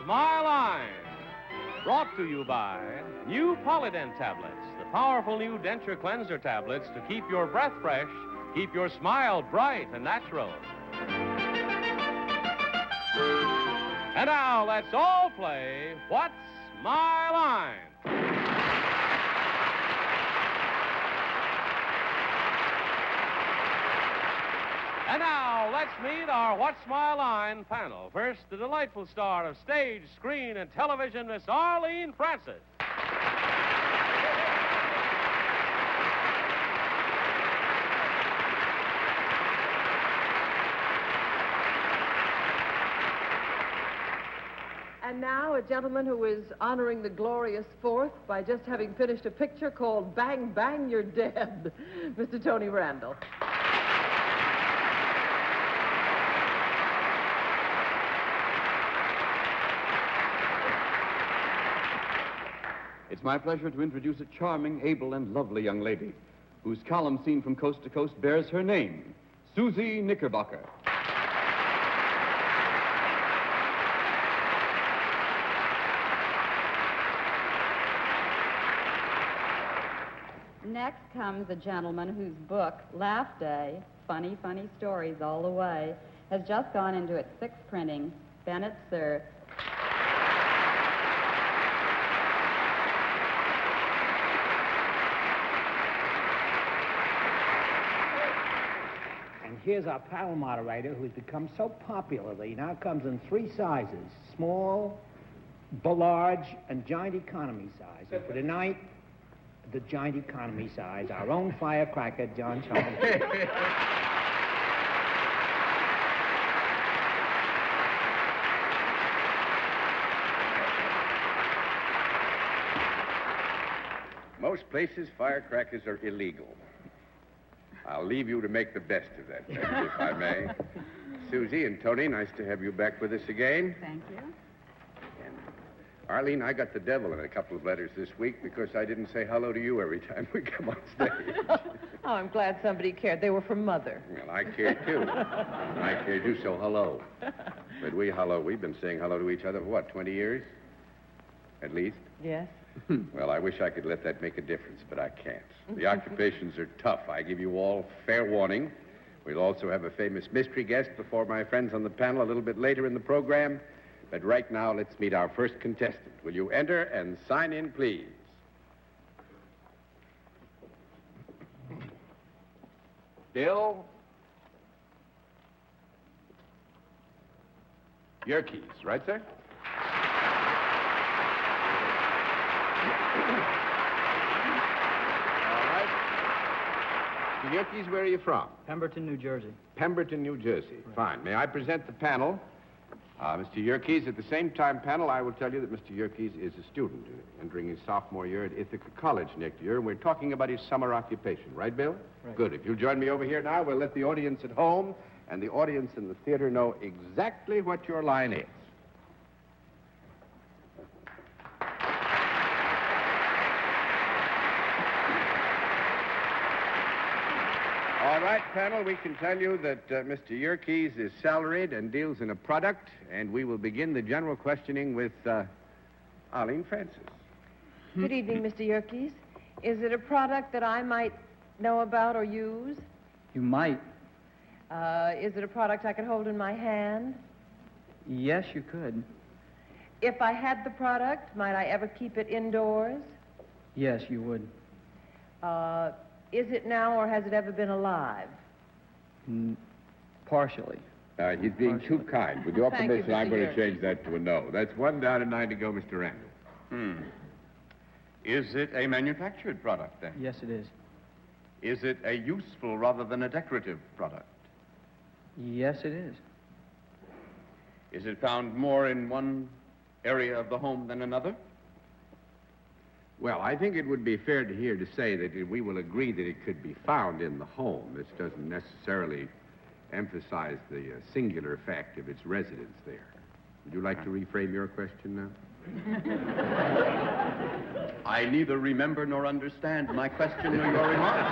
My Line. Brought to you by new Polydent tablets, the powerful new denture cleanser tablets to keep your breath fresh, keep your smile bright and natural. And now let's all play What's My Line? And now, let's meet our What's My Line panel. First, the delightful star of stage, screen, and television, Miss Arlene Francis. And now, a gentleman who is honoring the glorious Fourth by just having finished a picture called Bang, Bang, You're Dead, Mr. Tony Randall. It's my pleasure to introduce a charming, able, and lovely young lady whose column seen from coast to coast bears her name, Suzy Knickerbocker. Next comes a gentleman whose book, Laugh Day, Funny, Funny Stories All the Way, has just gone into its sixth printing, Bennett, Cerf. And here's our panel moderator who's become so popular that he now comes in three sizes, small, large, and giant economy size. And for tonight, the giant economy size, our own firecracker, John Crawford. Most places, firecrackers are illegal. I'll leave you to make the best of that, if I may. Suzy and Tony, nice to have you back with us again. Thank you. And Arlene, I got the devil in a couple of letters this week because I didn't say hello to you every time we come on stage. Oh, I'm glad somebody cared. They were from Mother. Well, I care, too. I care, too, so hello. But we've been saying hello to each other for, what, 20 years? At least? Yes. Well, I wish I could let that make a difference, but I can't. The occupations are tough. I give you all fair warning. We'll also have a famous mystery guest before my friends on the panel a little bit later in the program. But right now, let's meet our first contestant. Will you enter and sign in, please? Bill Yerkes, right, sir? All right. Mr. Yerkes, where are you from? Pemberton, New Jersey. Pemberton, New Jersey. Right. Fine. May I present the panel? Mr. Yerkes, at the same time, panel, I will tell you that Mr. Yerkes is a student entering his sophomore year at Ithaca College next year, and we're talking about his summer occupation. Right, Bill? Right. Good. If you'll join me over here now, we'll let the audience at home and the audience in the theater know exactly what your line is. All right, panel, we can tell you that Mr. Yerkes is salaried and deals in a product, and we will begin the general questioning with Arlene Francis. Good evening, Mr. Yerkes. Is it a product that I might know about or use? You might. Is it a product I could hold in my hand? Yes, you could. If I had the product, might I ever keep it indoors? Yes, you would. Is it now or has it ever been alive? Partially. He's being too kind. With your Thank you, permission, I'm Mr. going to Yerkes. change that to a no. That's 1 down and 9 to go, Mr. Randall. Is it a manufactured product, then? Yes, it is. Is it a useful rather than a decorative product? Yes, it is. Is it found more in one area of the home than another? Well, I think it would be fair to here to say that we will agree that it could be found in the home. This doesn't necessarily emphasize the singular fact of its residence there. Would you like to reframe your question now? I neither remember nor understand my question nor your remark.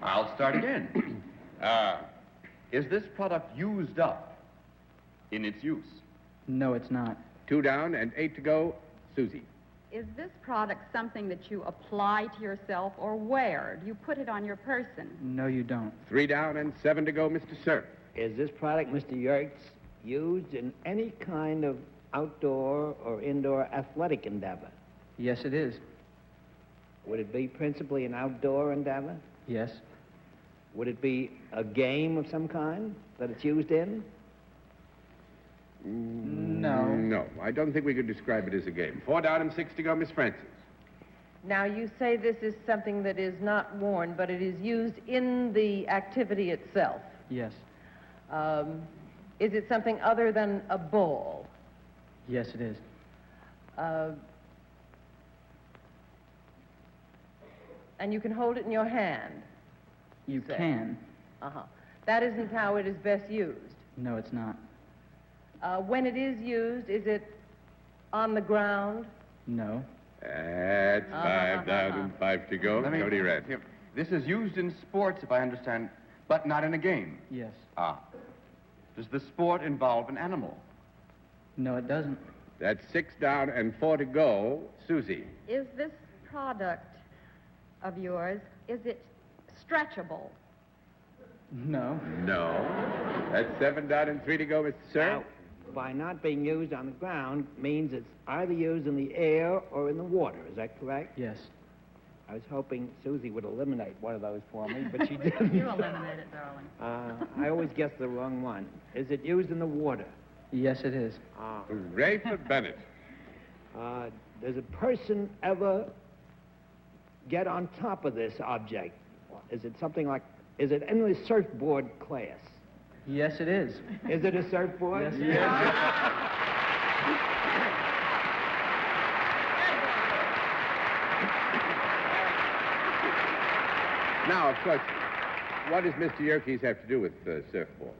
I'll start again. Is this product used up in its use. No, it's not. 2 down and 8 to go. Suzy. Is this product something that you apply to yourself or wear? Do you put it on your person? No, you don't. 3 down and 7 to go, Mr. Cerf. Is this product, Mr. Yerkes, used in any kind of outdoor or indoor athletic endeavor? Yes, it is. Would it be principally an outdoor endeavor? Yes. Would it be a game of some kind that it's used in? No. No, I don't think we could describe it as a game. 4 down and 6 to go, Miss Francis. Now, you say this is something that is not worn, but it is used in the activity itself. Yes. Is it something other than a ball? Yes, it is. And you can hold it in your hand? You Say. can. Uh-huh. That isn't how it is best used. No, it's not. When it is used, is it on the ground? No. That's 5 down and 5 to go. Tony Red. Here, this is used in sports, if I understand, but not in a game. Yes. Ah. Does the sport involve an animal? No, it doesn't. That's 6 down and 4 to go. Suzy. Is this product of yours, is it stretchable? No. No. That's 7 down and 3 to go, Mr. Cerf. Now, by not being used on the ground means it's either used in the air or in the water. Is that correct? Yes. I was hoping Suzy would eliminate one of those for me, but she didn't. You eliminate it, darling. I always guess the wrong one. Is it used in the water? Yes, it is. Hooray for Bennett. Does a person ever get on top of this object? Is it something like, is it in the surfboard class? Yes, it is. Is it a surfboard? Yes, it is. Now, of course, what does Mr. Yerkes have to do with surfboards?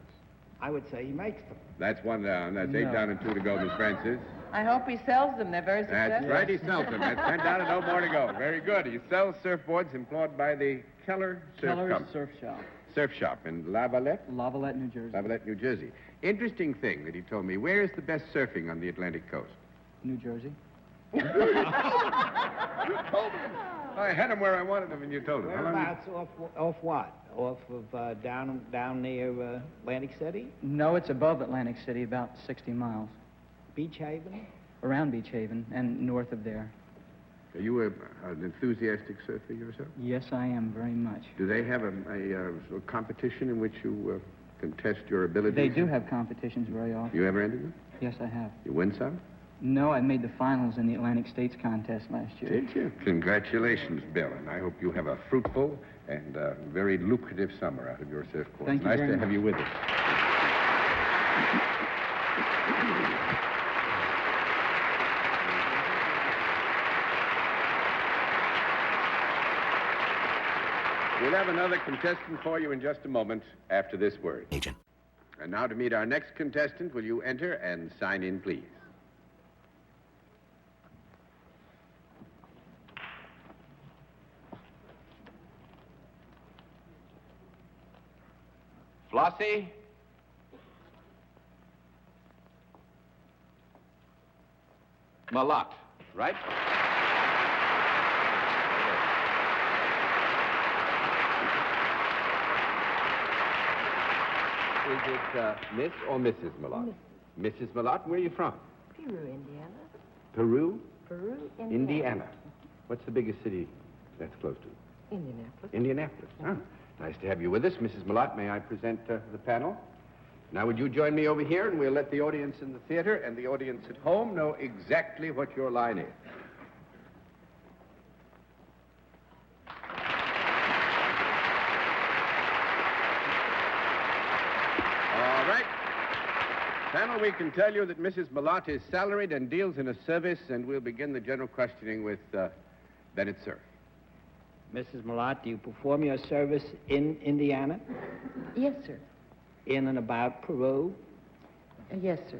I would say he makes them. That's 1 down. That's 8 No. down and 2 to go, Miss Francis. I hope he sells them. They're very successful. That's right, he sells them. That's 10 down and no more to go. Very good. He sells surfboards employed by the Keller Surf Keller's Company. Surf Shop. Surf Shop in Lavalette, Lavalette, New Jersey. Lavalette, New Jersey. Interesting thing that he told me. Where is the best surfing on the Atlantic coast? New Jersey. I had him where I wanted him, and you told him. How long Whereabouts off what? Off of down near Atlantic City? No, it's above Atlantic City, about 60 miles. Beach Haven? Around Beach Haven and north of there. Are you an enthusiastic surfer yourself? Yes, I am, very much. Do they have a competition in which you can test your abilities? They do have competitions very often. You ever entered them? Yes, I have. You win some? No, I made the finals in the Atlantic States contest last year. Did you? Congratulations, Bill, and I hope you have a fruitful and very lucrative summer out of your surfboard. Thank you Nice very to have much. you with us. We'll have another contestant for you in just a moment after this word. Agent. And now to meet our next contestant, will you enter and sign in, please? Flossie? Malott, right? Is it Miss or Mrs. Malott? Mrs. Malott, where are you from? Peru, Indiana. Peru? Peru, Indiana. What's the biggest city that's close to? Indianapolis. Indianapolis. Ah, nice to have you with us. Mrs. Malott, may I present the panel? Now, would you join me over here, and we'll let the audience in the theater and the audience at home know exactly what your line is. All right. Panel, we can tell you that Mrs. Malott is salaried and deals in a service, and we'll begin the general questioning with Bennett, sir. Mrs. Malott, do you perform your service in Indiana? Yes, sir. In and about Peru? Yes, sir.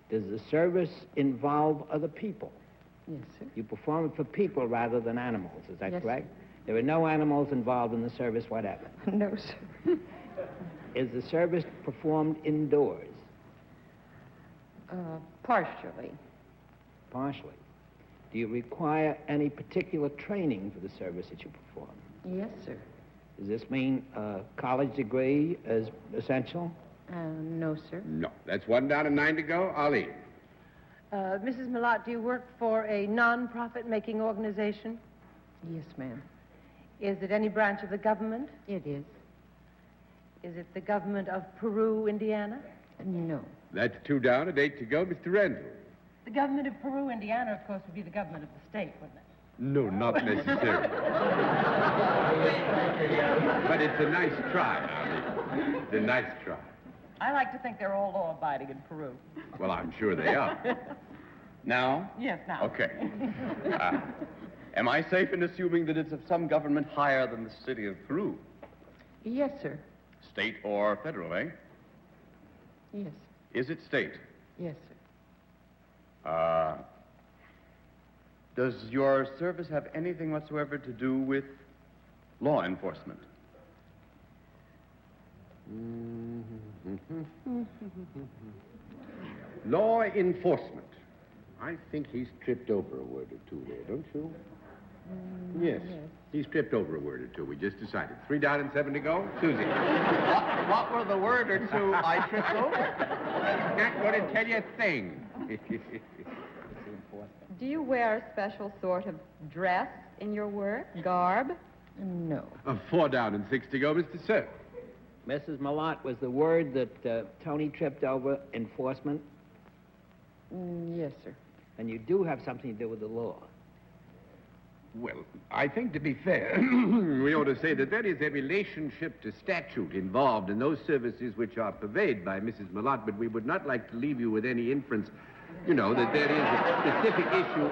Does the service involve other people? Yes, sir. You perform it for people rather than animals, is that Yes, correct? There are no animals involved in the service whatever. No, sir. Is the service performed indoors? Partially. Partially. Do you require any particular training for the service that you perform? Yes, sir. Does this mean a college degree is essential? No, sir. No. That's one down and 9 to go. Arlene. Mrs. Millot, do you work for a non-profit making organization? Yes, ma'am. Is it any branch of the government? It is. Is it the government of Peru, Indiana? No. That's 2 down and 8 to go. Mr. Randall. The government of Peru, Indiana, of course, would be the government of the state, wouldn't it? No, not necessarily. But it's a nice try, Arlene. It's a nice try. I like to think they're all law-abiding in Peru. Well, I'm sure they are. Now? Yes, now. Okay. Am I safe in assuming that it's of some government higher than the city of Peru? Yes, sir. State or federal, eh? Yes. Is it state? Yes, sir. Does your service have anything whatsoever to do with law enforcement? Law enforcement. I think he's tripped over a word or two there, don't you? Yes. He's tripped over a word or two. We just decided. 3 down and 7 to go. Suzy. What were the word or two I tripped over? Not going to tell you a thing. Do you wear a special sort of dress in your work? Garb? No. 4 down and 6 to go, Mr. Cerf. Mrs. Millot, was the word that Tony tripped over enforcement? Yes, sir. And you do have something to do with the law. Well, I think to be fair, we ought to say that there is a relationship to statute involved in those services which are purveyed by Mrs. Millot, but we would not like to leave you with any inference, that there is a specific issue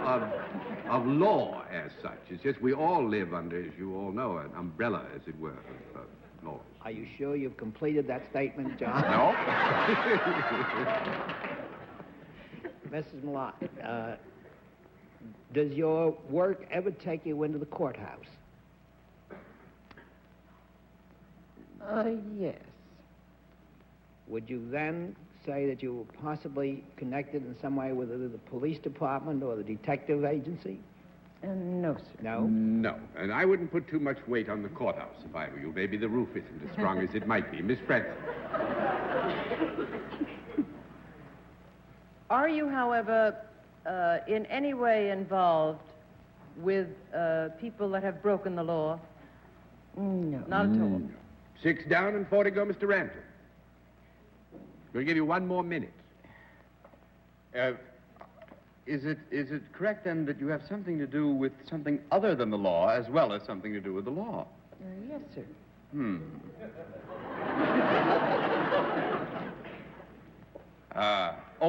of law as such. It's just we all live under, as you all know, an umbrella, as it were, of laws. Are you sure you've completed that statement, John? No. Mrs. Millot, does your work ever take you into the courthouse? Yes. Would you then say that you were possibly connected in some way with either the police department or the detective agency? No, sir. No? No. And I wouldn't put too much weight on the courthouse if I were you. Maybe the roof isn't as strong as it might be. Miss Francis. Are you, however, in any way involved with people that have broken the law? No. Not at all. 6 down and 4 to go, Mr. Randall. We'll give you 1 more minute. Is it correct, then, that you have something to do with something other than the law as well as something to do with the law? Yes, sir.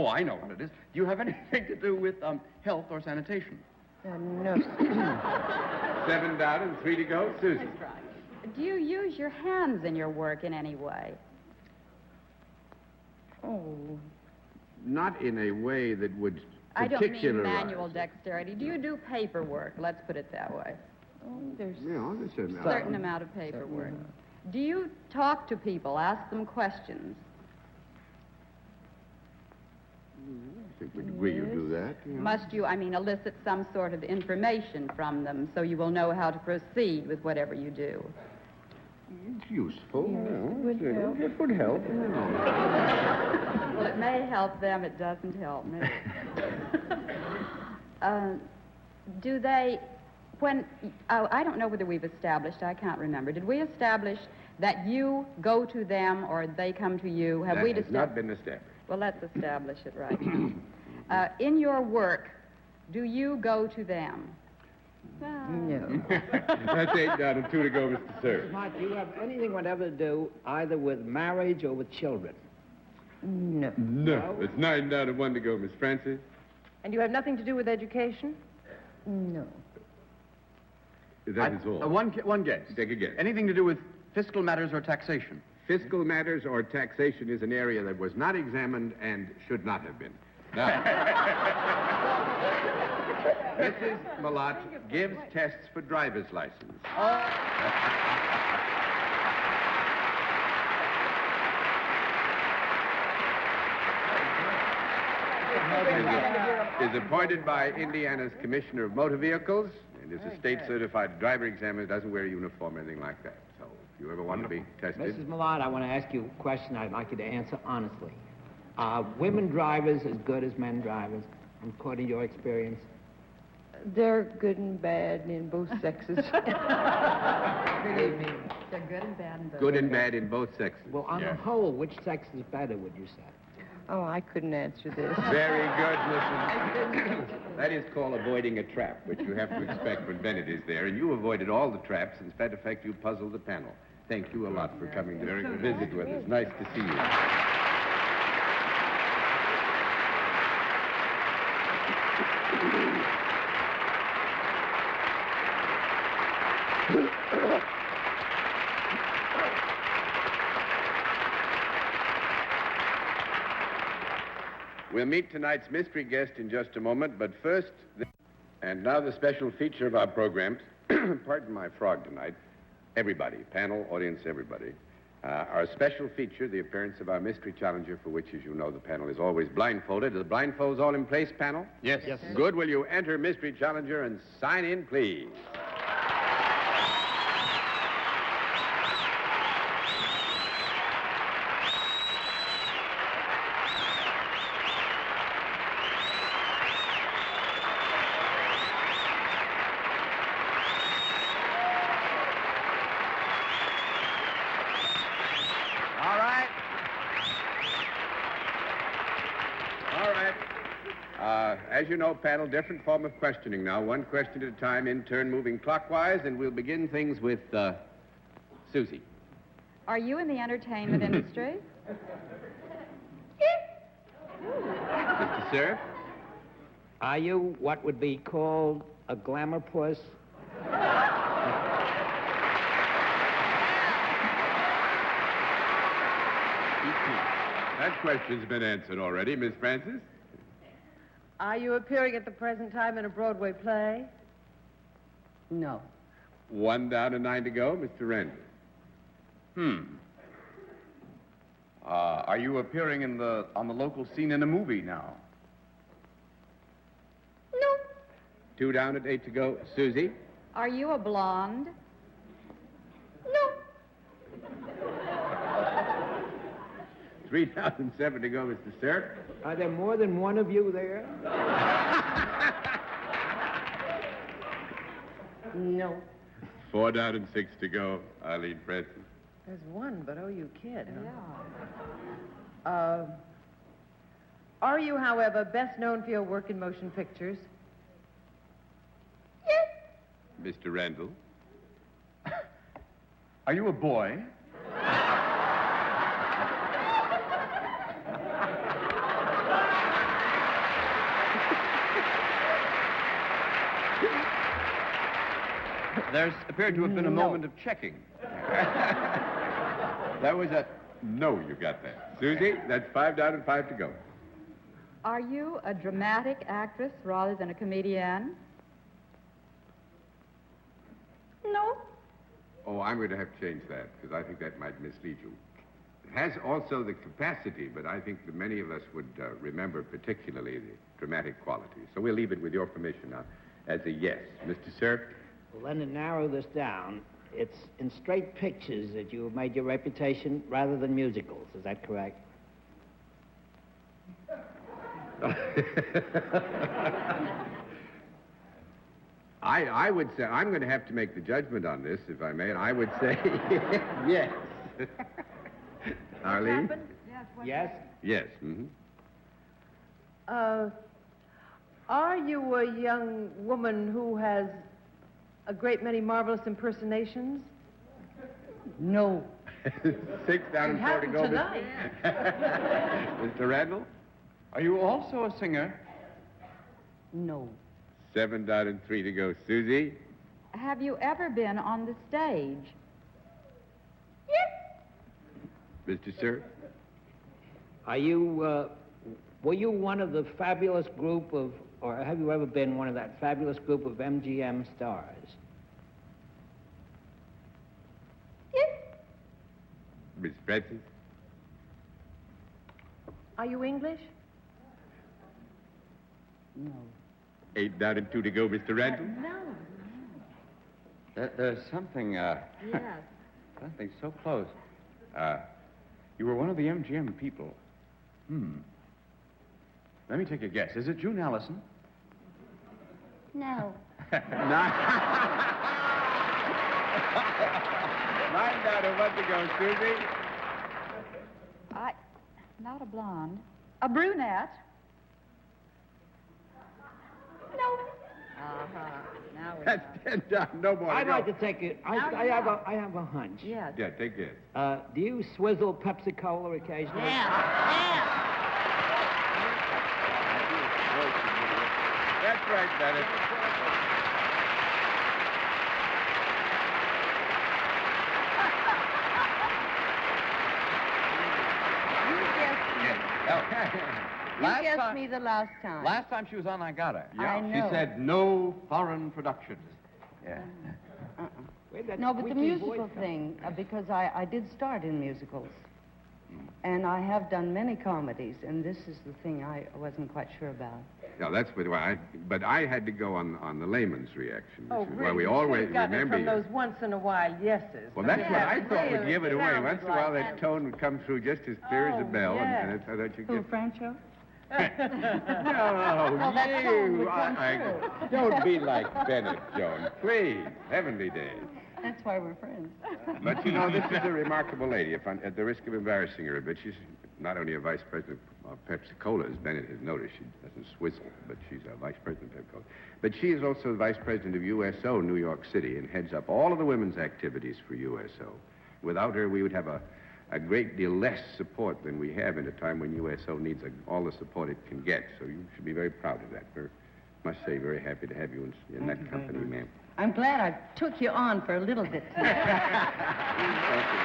I know what it is. Do you have anything to do with health or sanitation? No, sir. 7 down and 3 to go, Suzy. That's right. Do you use your hands in your work in any way? Oh, Not in a way that would I don't mean particularize. manual dexterity. Do you do paperwork? Let's put it that way. there's Yeah, there's A certain amount of paperwork. Do you talk to people, ask them questions? I think we'd agree you do that. Yeah. Must you, elicit some sort of information from them so you will know how to proceed with whatever you do? It's useful. would help. It would help. Well, it may help them, it doesn't help me. Do they, I don't know whether we've established, I can't remember. Did we establish that you go to them or they come to you? Have we That has not been established. Well, let's establish it right now. In your work, do you go to them? no. That's 8 down and 2 to go, Mr. Cerf. Mike, do you have anything whatever to do either with marriage or with children? No. No. It's 9 down and 1 to go, Miss Francis. And you have nothing to do with education? No. That is all. One guess. Take a guess. Anything to do with fiscal matters or taxation? Fiscal matters or taxation is an area that was not examined and should not have been. Now, Mrs. Millot gives tests for driver's license. is appointed by Indiana's Commissioner of Motor Vehicles and is a state-certified driver examiner, doesn't wear a uniform or anything like that. So if you ever want to be tested... Mrs. Millard, I want to ask you a question I'd like you to answer honestly. Are women drivers as good as men drivers, according to your experience? They're good and bad in both sexes. Good evening. They're good and bad in both. Good and bad in both sexes. Well, on the whole, which sex is better, would you say? Oh, I couldn't answer this. Very good, Mrs. That is called avoiding a trap, which you have to expect when Bennett is there. And you avoided all the traps. In fact, you puzzled the panel. Thank you a lot for coming to visit with us. Nice to see you. We'll meet tonight's mystery guest in just a moment, but first, and now the special feature of our program. Pardon my frog tonight. Everybody, panel, audience, everybody. Our special feature, the appearance of our mystery challenger, for which, as you know, the panel is always blindfolded. Are the blindfolds all in place, panel? Yes. Good. Will you enter mystery challenger and sign in, please? As you know, panel, different form of questioning now. One question at a time, in turn, moving clockwise, and we'll begin things with Suzy. Are you in the entertainment industry? Mr. Cerf? Are you what would be called a glamour puss? That question's been answered already, Miss Francis. Are you appearing at the present time in a Broadway play? No. 1 down and 9 to go, Mr. Randall. Are you appearing on the local scene in a movie now? No. 2 down and 8 to go, Suzy. Are you a blonde? No. 3 down and 7 to go, Mr. Cerf. Are there more than one of you there? No. 4 down and 6 to go, Arlene Francis. There's one, but oh, you kid, huh? Yeah. Are you, however, best known for your work in motion pictures? Yes. Mr. Randall. Are you a boy? There's appeared to have been a moment of checking. That was a... No, you got that. Suzy, that's 5 down and 5 to go. Are you a dramatic actress rather than a comedian? No. Oh, I'm going to have to change that, because I think that might mislead you. It has also the capacity, but I think that many of us would remember particularly the dramatic quality. So we'll leave it with your permission now as a yes. Mr. Cerf? Well, then to narrow this down, it's in straight pictures that you have made your reputation rather than musicals. Is that correct? I would say, I'm going to have to make the judgment on this, if I may, and I would say yes. Arlene? Yes? Yes. Mm-hmm. Are you a young woman who has a great many marvelous impersonations? No. 6 down and 4 to go. Tonight. Mr. Randall? Are you also a singer? No. 7 down and 3 to go. Suzy? Have you ever been on the stage? Mr. Cerf? Are you, were you one of the fabulous group of, or have you ever been one of that fabulous group of MGM stars? Miss Francis? Are you English? No. 8 down and 2 to go, Mr. Randall. No. There's something, Yes. something so close. You were one of the MGM people. Let me take a guess. Is it June Allison? No. 9 down and 1 to go, Suzy. Not a blonde. A brunette. No. Now we That's 10 down. No more. I'd like to take it. I have a hunch. Yes. Yeah, take this. Do you swizzle Pepsi Cola occasionally? That's right, Bennett. You guessed me the last time. Last time she was on, I got her. I know. She said no foreign productions. Yeah. No, but the musical thing, because I did start in musicals. And I have done many comedies, and this is the thing I wasn't quite sure about. No, that's but I had to go on the layman's reaction. Oh, Which is really? why we You always should've gotten it remember from you. those once-in-a-while yeses. Well, that's what I thought would really, give it away. sounded Once in a while, like that tone would come through just as clear as a bell, and I thought you'd get... Franco? No, you... Don't be like Bennett, Joan. Please. Heavenly days. That's why we're friends. But, you know, this is a remarkable lady. If at the risk of embarrassing her a bit, she's not only a vice president of Pepsi Cola, as Bennett has noticed. She doesn't swizzle, but she's a vice president of Pepsi Cola. But she is also the vice president of USO, New York City, and heads up all of the women's activities for USO. Without her, we would have a great deal less support than we have in a time when USO needs all the support it can get. So you should be very proud of that. We're, must say, very happy to have you in that company, ma'am. I'm glad I took you on for a little bit tonight. Thank you.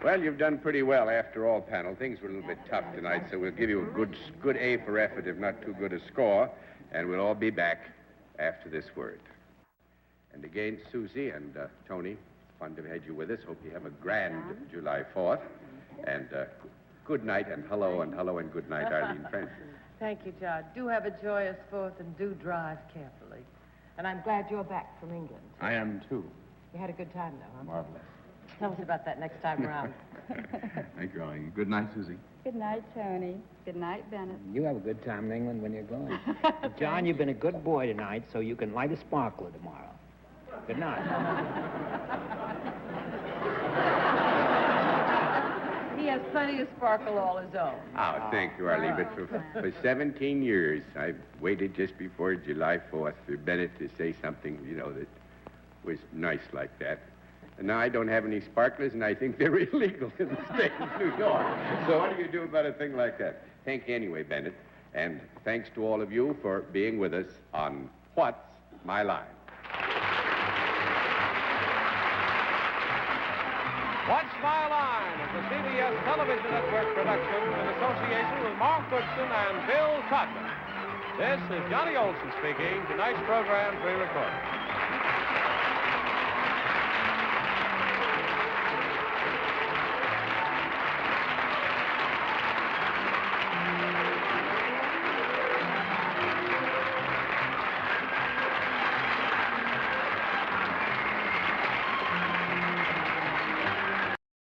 Well, you've done pretty well after all, panel. Things were a little bit tough tonight, so we'll give you a good A for effort, if not too good a score, and we'll all be back after this word. And again, Suzy and Tony, fun to have you with us. Hope you have a grand July 4th. And good night, and hello, and good night, Arlene French. Thank you, John. Do have a joyous 4th, and do drive carefully. And I'm glad you're back from England. I am, too. You had a good time, though, huh? Marvelous. Tell us about that next time around. Thank you, Arlene. Good night, Suzy. Good night, Tony. Good night, Bennett. You have a good time in England when you're going. John, you've been a good boy tonight, so you can light a sparkler tomorrow. Good night. He has plenty of sparkle all his own. Oh, thank you, Arlene. But for 17 years, I've waited just before July 4th for Bennett to say something, you know, that was nice like that. And now I don't have any sparklers, and I think they're illegal in the state of New York. So what do you do about a thing like that? Thank you anyway, Bennett. And thanks to all of you for being with us on What's My Line? What's My Line is a CBS television network production in association with Mark Goodson and Bill Cotton. This is Johnny Olson speaking. Tonight's program pre-recorded.